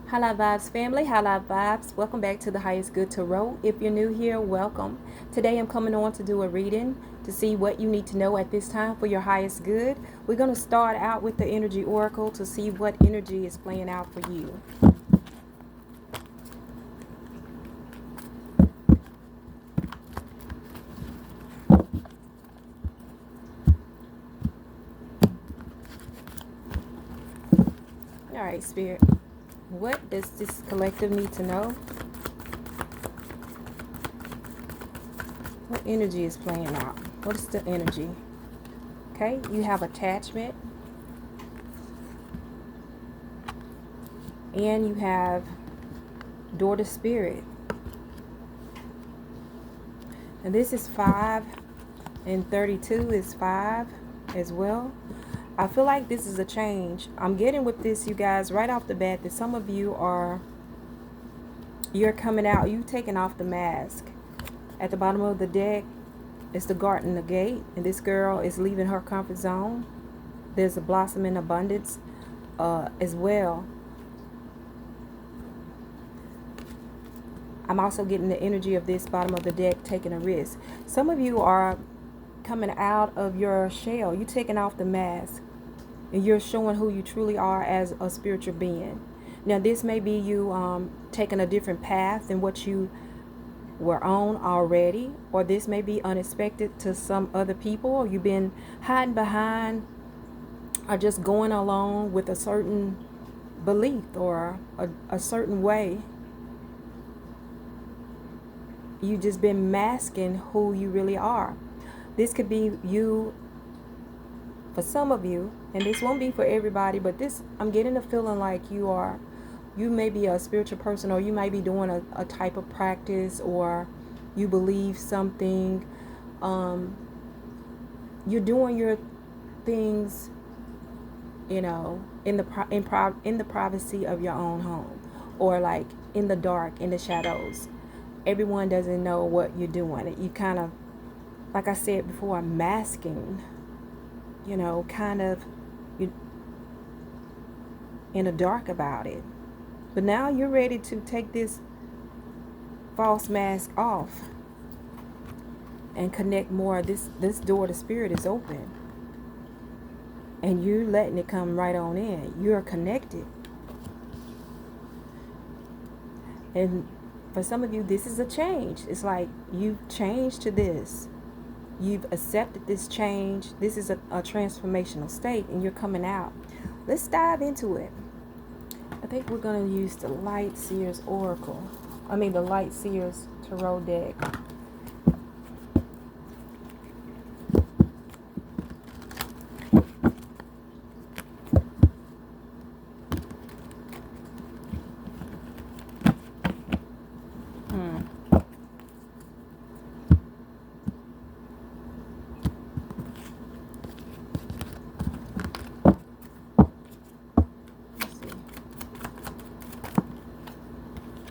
Highlight Vibes family, Highlight Vibes. Welcome back to the Highest Good Tarot. If you're new here, welcome. Today I'm coming on to do a reading to see what you need to know at this time for your highest good. We're going to start out with the energy oracle to see what energy is playing out for you. All right, Spirit. What does this collective need to know? What energy is playing out? What is the energy? Okay, you have attachment. And you have door to spirit. And this is 5 and 32 is 5 as well. I feel like this is a change. I'm getting with this, you guys, right off the bat that some of you you're coming out, you taking off the mask. At the bottom of the deck is the garden, the gate, and this girl is leaving her comfort zone. There's a blossom in abundance as well. I'm also getting the energy of this bottom of the deck taking a risk. Some of you are coming out of your shell. You're taking off the mask and you're showing who you truly are as a spiritual being. Now this may be you taking a different path than what you were on already, or this may be unexpected to some other people, or you've been hiding behind or just going along with a certain belief or a certain way. You just been masking who you really are. This could be you for some of you, and this won't be for everybody, but this, I'm getting a feeling like you may be a spiritual person, or you might be doing a type of practice, or you believe something. You're doing your things, you know, in the privacy of your own home, or like in the dark, in the shadows. Everyone doesn't know what you're doing. You kind of, like I said before, masking, you know, kind of you in the dark about it. But now you're ready to take this false mask off and connect more. This door to spirit is open. And you're letting it come right on in. You're connected. And for some of you, this is a change. It's like you've changed to this. You've accepted this change. This is a transformational state, and you're coming out. Let's dive into it. I think we're going to use the Light Seers Oracle. The Light Seers Tarot deck.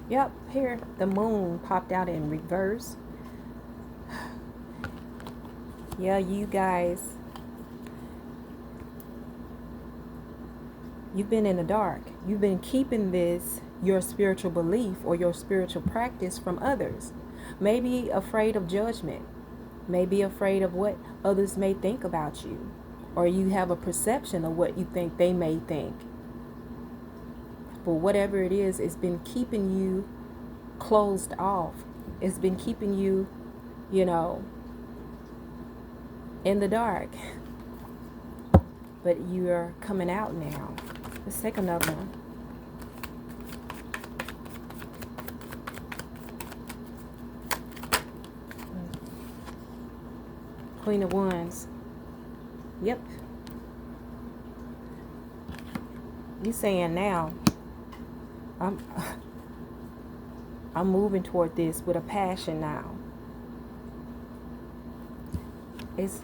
Yep, here the moon popped out in reverse. Yeah, you guys, you've been in the dark. You've been keeping this, your spiritual belief or your spiritual practice, from others. Maybe afraid of judgment. Maybe afraid of what others may think about you. Or you have a perception of what you think they may think. But whatever it is, it's been keeping you closed off. It's been keeping you, you know, in the dark. But you're coming out now. Let's take another one. Queen of Wands. Yep. You saying now, I'm moving toward this with a passion now. It's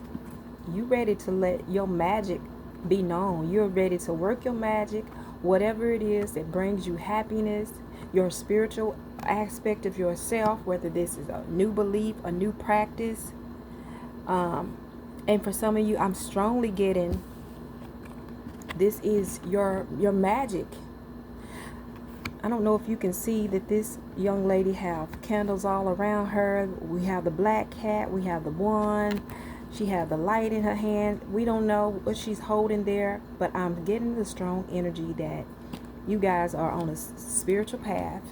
you ready to let your magic be known. You're ready to work your magic, whatever it is that brings you happiness, your spiritual aspect of yourself, whether this is a new belief, a new practice. And for some of you, I'm strongly getting this is your magic. I don't know if you can see that this young lady have candles all around her. We have the black cat. We have the wand. She have the light in her hand. We don't know what she's holding there, but I'm getting the strong energy that you guys are on a spiritual path,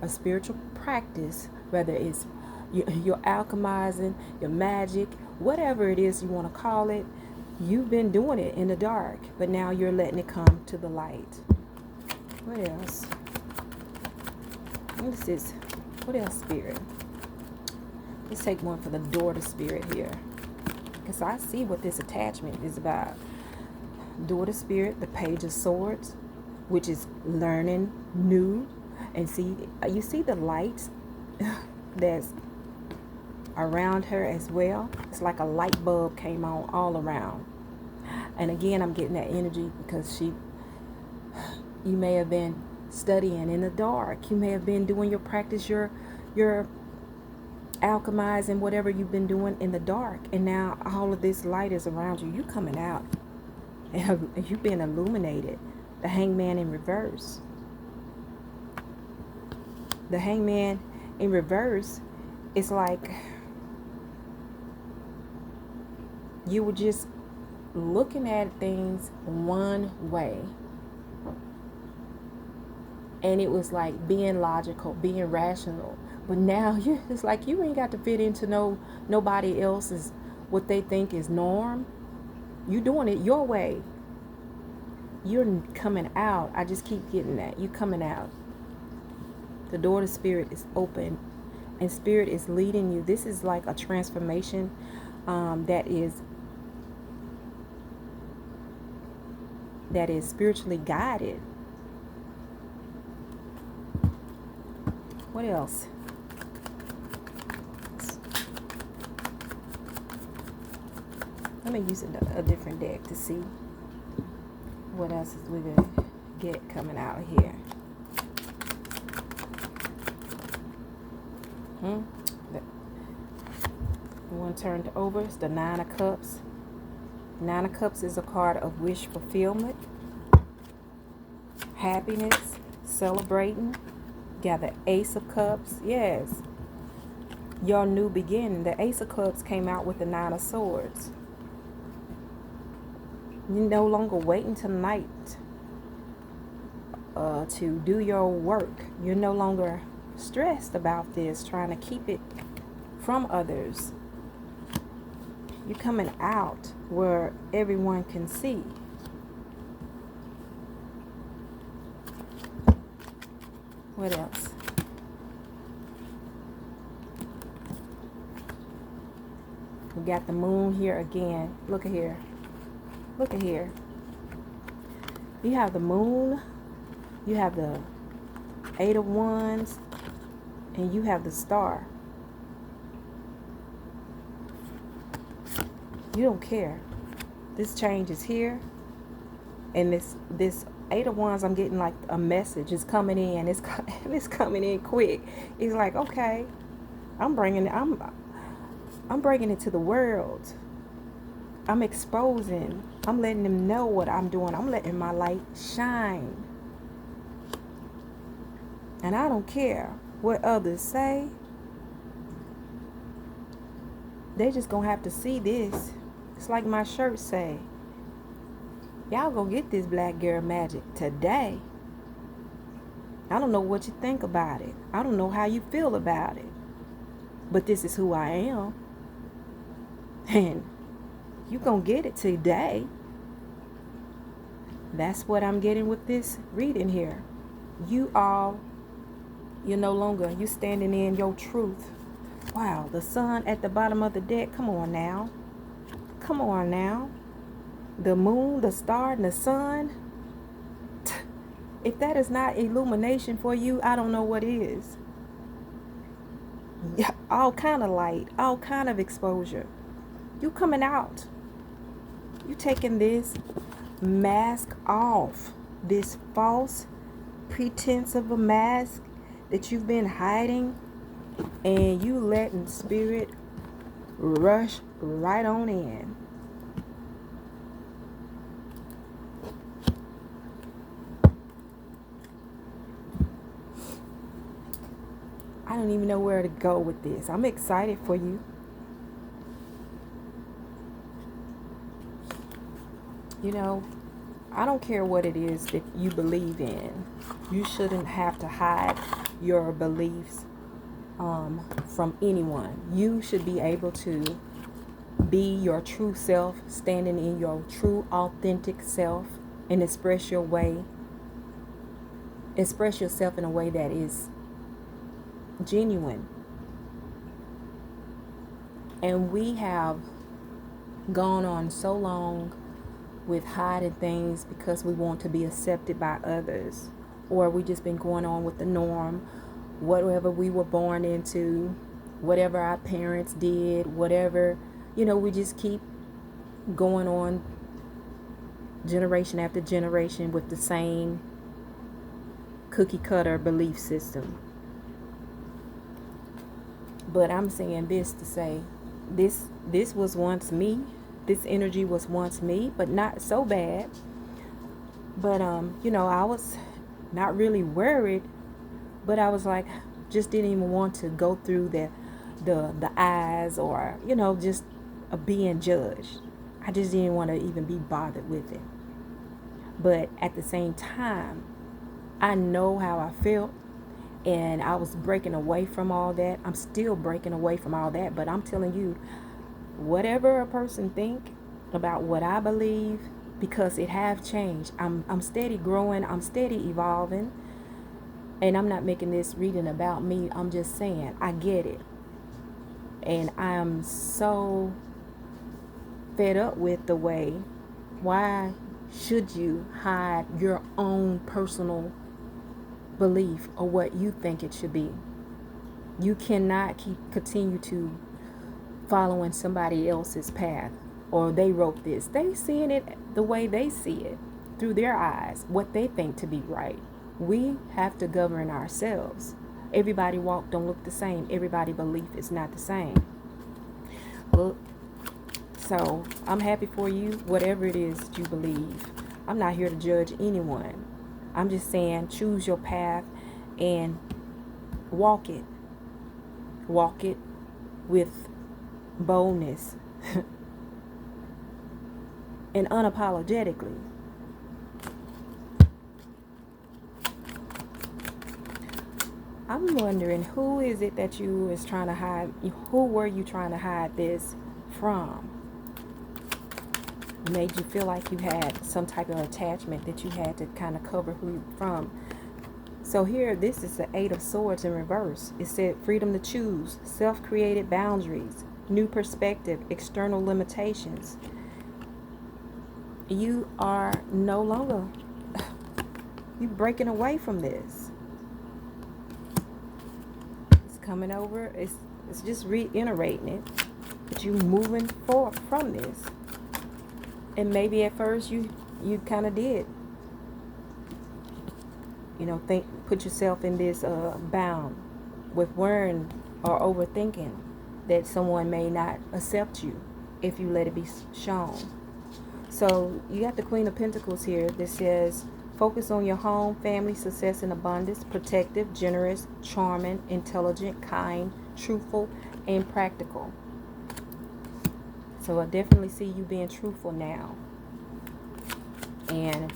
a spiritual practice, whether it's your alchemizing, your magic, whatever it is you want to call it. You've been doing it in the dark, but now you're letting it come to the light. What else? What is this? What else, Spirit? Let's take one for the daughter spirit here, because I see what this attachment is about. Daughter spirit, the Page of Swords, which is learning new. And see, you see the lights that's around her as well. It's like a light bulb came on all around. And again, I'm getting that energy because you may have been studying in the dark. You may have been doing your practice, your alchemizing, whatever you've been doing in the dark. And now all of this light is around you. You coming out and you've been illuminated. The Hangman in reverse. The Hangman in reverse is like you were just looking at things one way. And it was like being logical, being rational. But now it's like you ain't got to fit into nobody else's, what they think is norm. You doing it your way. You're coming out. I just keep getting that. You coming out. The door to spirit is open, and spirit is leading you. This is like a transformation that is spiritually guided. What else? Let me use a different deck to see what else is we gonna get coming out here. The one turned over is the Nine of Cups. Nine of Cups is a card of wish fulfillment, happiness, celebrating. Got the Ace of Cups. Yes, your new beginning. The Ace of Cups came out with the Nine of Swords. You're no longer waiting till night to do your work. You're no longer stressed about this, trying to keep it from others. You're coming out where everyone can see. What else? We got the Moon here again. Look at here. Look at here. You have the Moon. You have the Eight of Wands. And you have the Star. You don't care. This change is here. And this Eight of Wands, I'm getting like a message is coming in. It's coming in quick. It's like, okay, I'm bringing it to the world. I'm exposing. I'm letting them know what I'm doing. I'm letting my light shine. And I don't care what others say. They just gonna have to see this. It's like my shirt say, y'all gonna get this black girl magic today. I don't know what you think about it. I don't know how you feel about it. But this is who I am. And you gonna get it today. That's what I'm getting with this reading here. You're no longer, you standing in your truth. Wow, the sun at the bottom of the deck. Come on now. Come on now. The moon, the star, and the sun. If that is not illumination for you, I don't know what is. Yeah, all kind of light, all kind of exposure. You coming out. You taking this mask off. This false pretense of a mask that you've been hiding, and you letting spirit rush right on in. don't even know where to go with this. I'm excited for you. You know, I don't care what it is that you believe in. You shouldn't have to hide your beliefs from anyone. You should be able to be your true self, standing in your true, authentic self, and express your way. Express yourself in a way that is genuine. And we have gone on so long with hiding things because we want to be accepted by others, or we just been going on with the norm, whatever we were born into, whatever our parents did, whatever, we just keep going on generation after generation with the same cookie cutter belief system. But I'm saying this to say, this was once me. This energy was once me, but not so bad. But I was not really worried, but I was like, just didn't even want to go through the eyes, or just being judged. I just didn't want to even be bothered with it. But at the same time, I know how I felt, and I was breaking away from all that. I'm still breaking away from all that, but I'm telling you, whatever a person think about what I believe, because it have changed. I'm steady growing. I'm steady evolving. And I'm not making this reading about me. I'm just saying I get it. And I'm so fed up with the way. Why should you hide your own personal belief or what you think it should be? You cannot continue to following somebody else's path, or they wrote this. They seeing it the way they see it, through their eyes, what they think to be right. We have to govern ourselves. Everybody walk don't look the same. Everybody belief is not the same. Well, so I'm happy for you, whatever it is that you believe. I'm not here to judge anyone. I'm just saying, choose your path and walk it. Walk it with boldness and unapologetically. I'm wondering, who is it that you is trying to hide? Who were you trying to hide this from? Made you feel like you had some type of attachment that you had to kind of cover who you from. So here, this is the 8 of Swords in reverse. It said freedom to choose, self-created boundaries, new perspective, external limitations. You are no longer, you breaking away from this. It's coming over. It's just reiterating it, that you moving forward from this. And maybe at first you kind of did, put yourself in this bound with worrying or overthinking that someone may not accept you if you let it be shown. So you got the Queen of Pentacles here that says, focus on your home, family, success, and abundance, protective, generous, charming, intelligent, kind, truthful, and practical. So I definitely see you being truthful now. And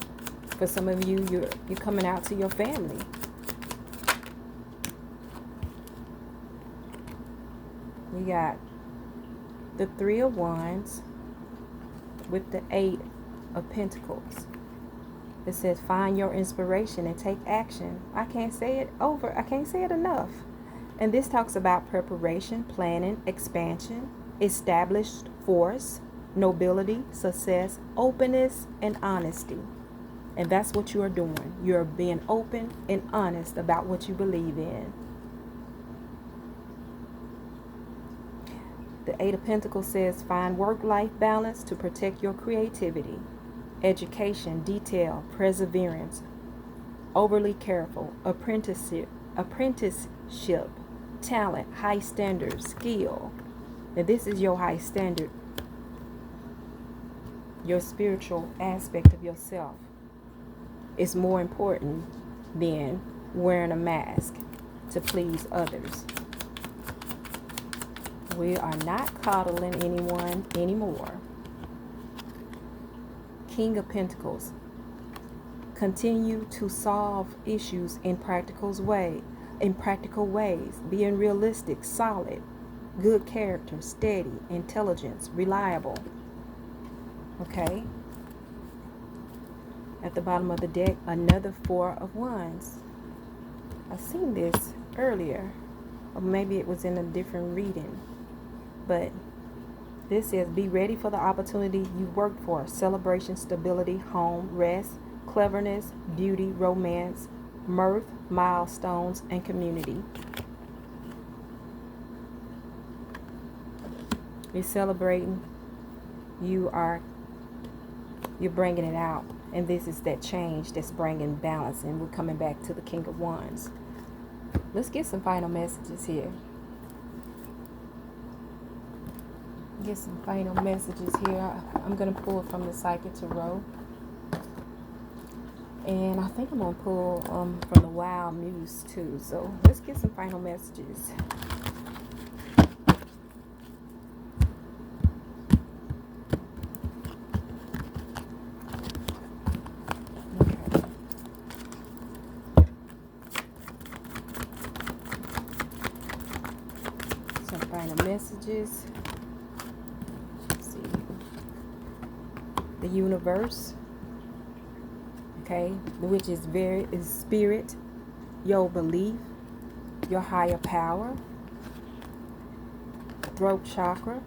for some of you, you're coming out to your family. We got the 3 of Wands with the 8 of Pentacles. It says, find your inspiration and take action. I can't say it over. I can't say it enough. And this talks about preparation, planning, expansion, established force, nobility, success, openness, and honesty. And that's what you are doing. You're being open and honest about what you believe in. The 8 of Pentacles says, find work-life balance to protect your creativity, education, detail, perseverance, overly careful, apprenticeship, talent, high standards, skill. And this is your high standard, your spiritual aspect of yourself is more important than wearing a mask. to please others. We are not coddling anyone anymore. King of Pentacles. Continue to solve issues in practical ways, being realistic, solid, good character, steady, intelligence, reliable. Okay. At the bottom of the deck, another Four of Wands. I've seen this earlier, or maybe it was in a different reading, but this says, be ready for the opportunity you worked for. Celebration, stability, home, rest, cleverness, beauty, romance, mirth, milestones, and community. You're celebrating. You're bringing it out. And this is that change that's bringing balance. And we're coming back to the King of Wands. Let's get some final messages here. Get some final messages here. I'm going to pull from the Psychic Tarot. And I think I'm going to pull from the Wild Muse too. So let's get some final messages. Okay. Some final messages. Let's see. The universe. Okay, which is spirit, your belief, your higher power, throat chakra,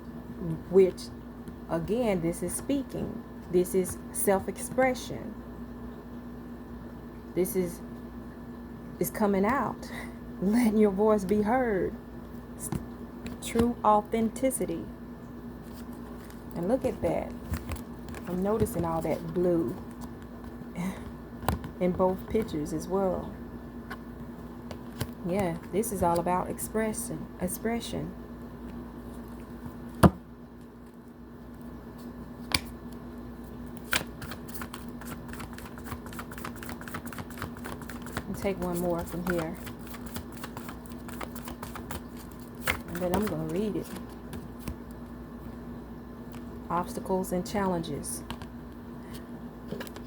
which again, this is speaking, this is self-expression, this is coming out, letting your voice be heard, true authenticity. And look at that, I'm noticing all that blue in both pictures as well. Yeah, this is all about expression. I'll take one more from here, and then I'm going to read it. Obstacles and challenges.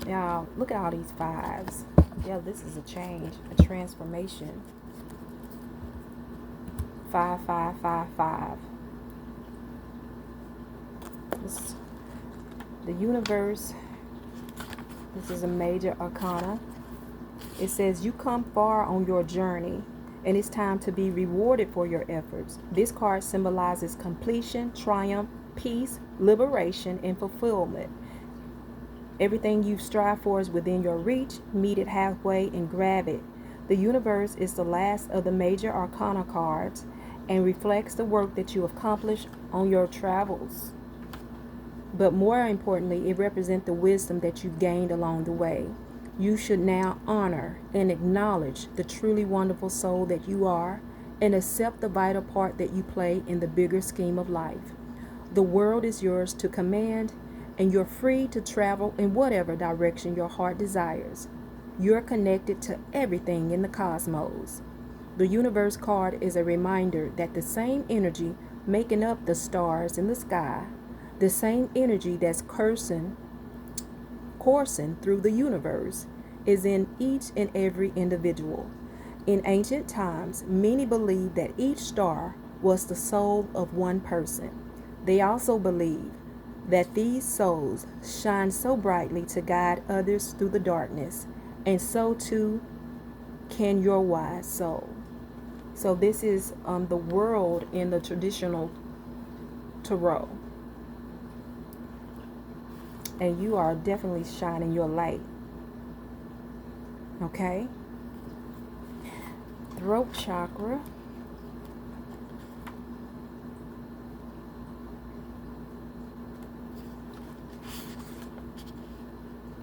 Y'all, look at all these fives. Yeah, this is a change, a transformation. 5, 5, 5, 5. The universe. This is a major arcana. It says you come far on your journey, and it's time to be rewarded for your efforts. This card symbolizes completion, triumph, peace, liberation, and fulfillment. Everything you've strived for is within your reach. Meet it halfway and grab it. The universe is the last of the major arcana cards and reflects the work that you accomplished on your travels. But more importantly, it represents the wisdom that you gained along the way. You should now honor and acknowledge the truly wonderful soul that you are and accept the vital part that you play in the bigger scheme of life. The world is yours to command, and you're free to travel in whatever direction your heart desires. You're connected to everything in the cosmos. The universe card is a reminder that the same energy making up the stars in the sky, the same energy that's coursing through the universe, is in each and every individual. In ancient times, many believed that each star was the soul of one person. They also believed that these souls shine so brightly to guide others through the darkness, and so too can your wise soul. So this is the world in the traditional tarot, and you are definitely shining your light. Okay, throat chakra.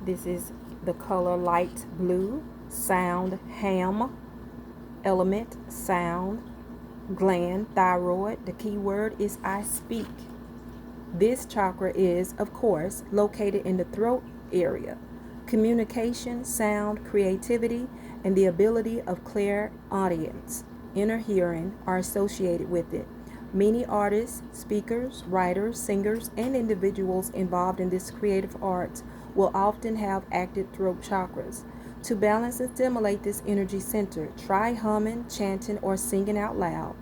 This is the color light blue. Sound, ham. Element, sound. Gland, thyroid. The key word is I speak. This chakra is, of course, located in the throat area. Communication, sound, creativity, and the ability of clairaudience. inner hearing are associated with it. Many artists, speakers, writers, singers, and individuals involved in this creative art will often have active throat chakras. To balance and stimulate this energy center, try humming, chanting, or singing out loud.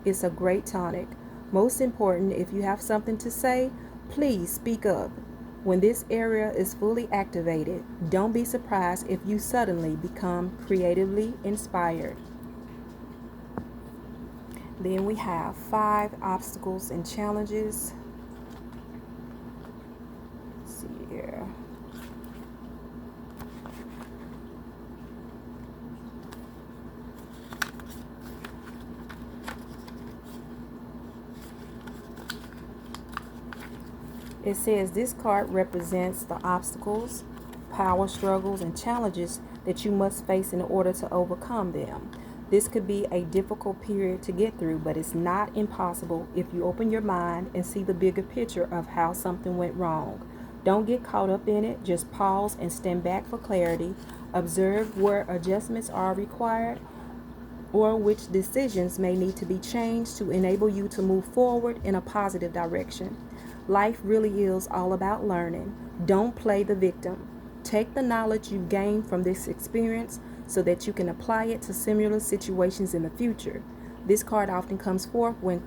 It's a great tonic. Most important, if you have something to say, please speak up. When this area is fully activated, don't be surprised if you suddenly become creatively inspired. Then we have 5 obstacles and challenges. Let's see here. It says this card represents the obstacles, power struggles, and challenges that you must face in order to overcome them. This could be a difficult period to get through, but it's not impossible if you open your mind and see the bigger picture of how something went wrong. Don't get caught up in it. Just pause and stand back for clarity. Observe where adjustments are required or which decisions may need to be changed to enable you to move forward in a positive direction. Life really is all about learning. Don't play the victim. Take the knowledge you gained from this experience so that you can apply it to similar situations in the future. This card often comes forth when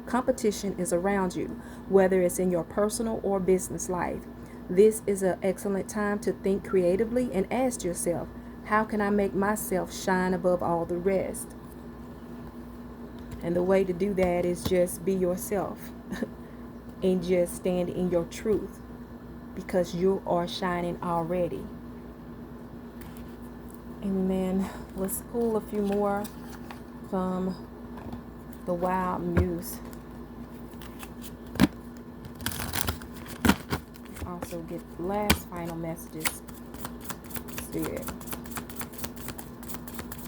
competition is around you, whether it's in your personal or business life. This is an excellent time to think creatively and ask yourself, how can I make myself shine above all the rest? And the way to do that is just be yourself and just stand in your truth, because you are shining already. Amen. Let's pull a few more from the Wild Muse. Also get the last final messages. Spirit.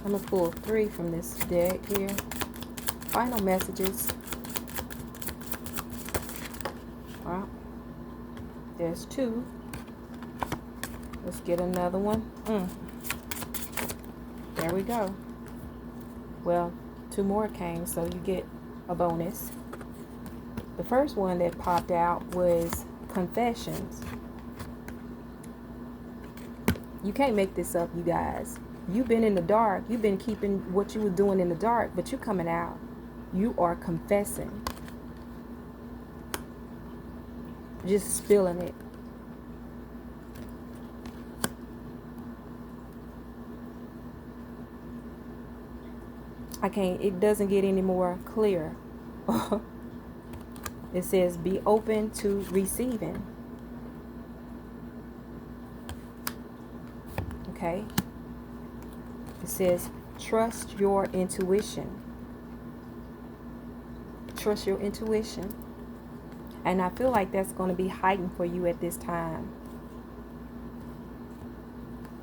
I'm going to pull 3 from this deck here. Final messages. Well, there's 2. Let's get another one. There we go. Well, 2 more came, so you get a bonus. The first one that popped out was confessions. You can't make this up, you guys. You've been in the dark. You've been keeping what you were doing in the dark, but you're coming out. You are confessing. Just spilling it. It doesn't get any more clear. It says be open to receiving. Okay. It says trust your intuition. Trust your intuition. And I feel like that's going to be heightened for you at this time.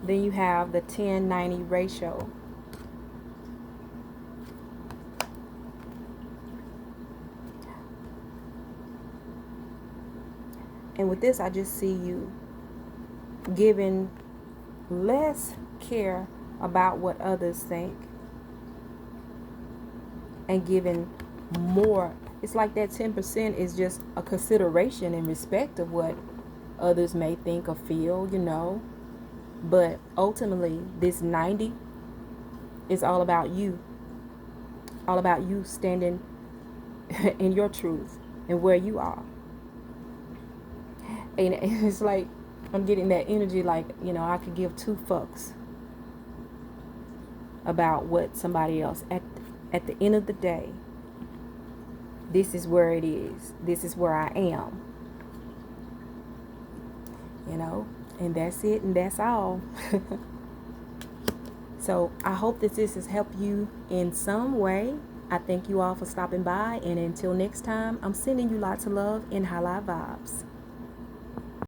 Then you have the 10-90 ratio. And with this, I just see you giving less care about what others think and giving more. It's like that 10% is just a consideration in respect of what others may think or feel, you know. But ultimately, this 90 is all about you. All about you standing in your truth and where you are. And it's like, I'm getting that energy like, you know, I could give 2 fucks about what somebody else. At the end of the day, this is where it is. This is where I am. You know, and that's it, and that's all. So I hope that this has helped you in some way. I thank you all for stopping by, and until next time, I'm sending you lots of love and high life vibes.